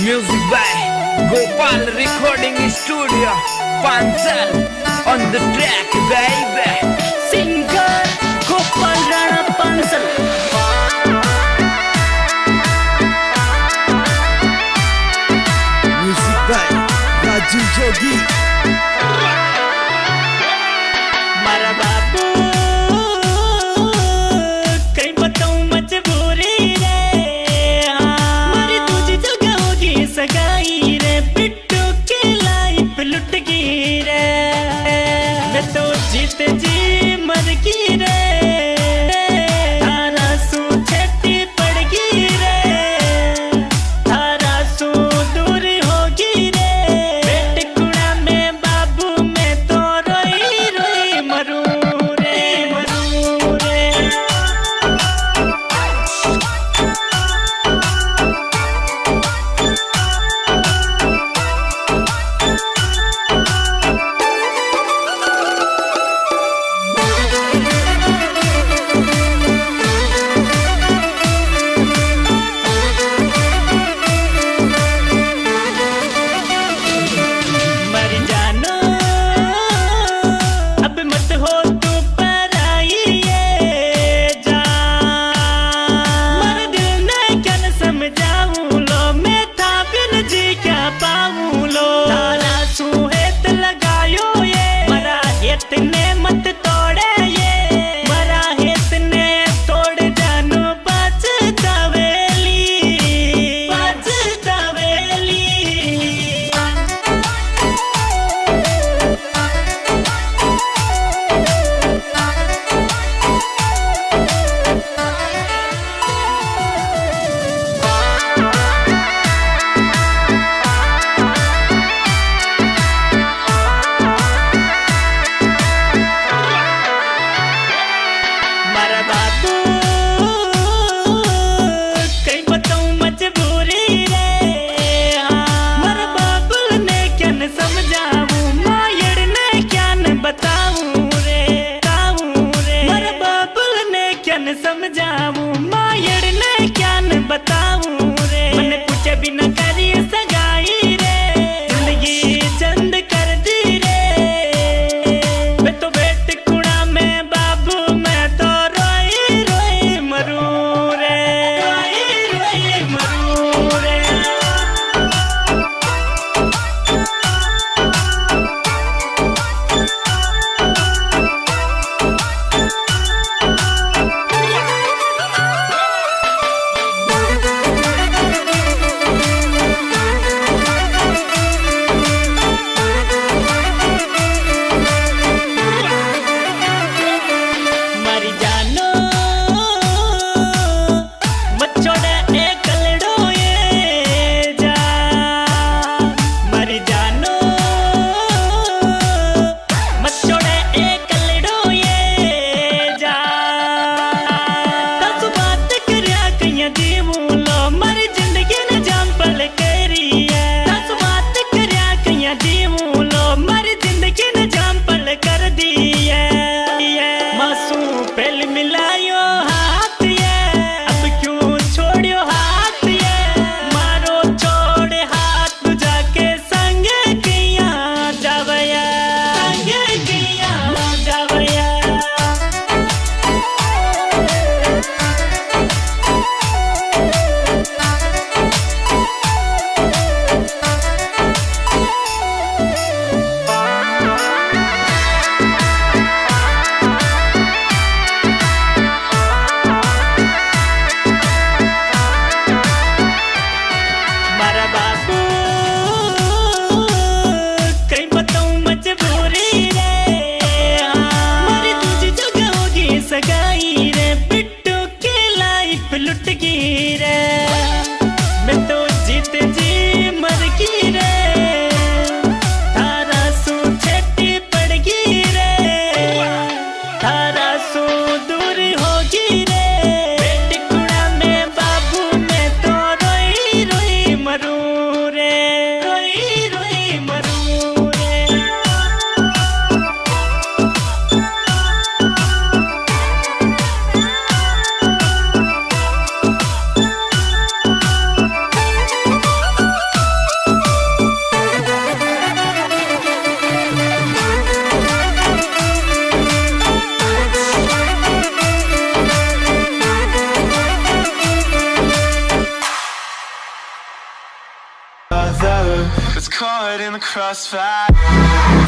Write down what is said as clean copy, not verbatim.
Music by Gopal Recording Studio, Pansal on the track, baby. Singer Gopal Rana Pansal. Music by Raju Jogi. मारा बाबू कहीं बताऊं मजबूरी रे, मारी तुझी जगह होगी सगाई रे, बिट्टू की लाइफ लुट गई रे, मैं तो जीत जी मर गई रे, तारा सू छेती पड़ गई रे, तारा सू दूर होगी रे, बेटे कुड़ा में बाबू मैं तो रोई रोई मरू रे, मरू रे। caught in the crossfire.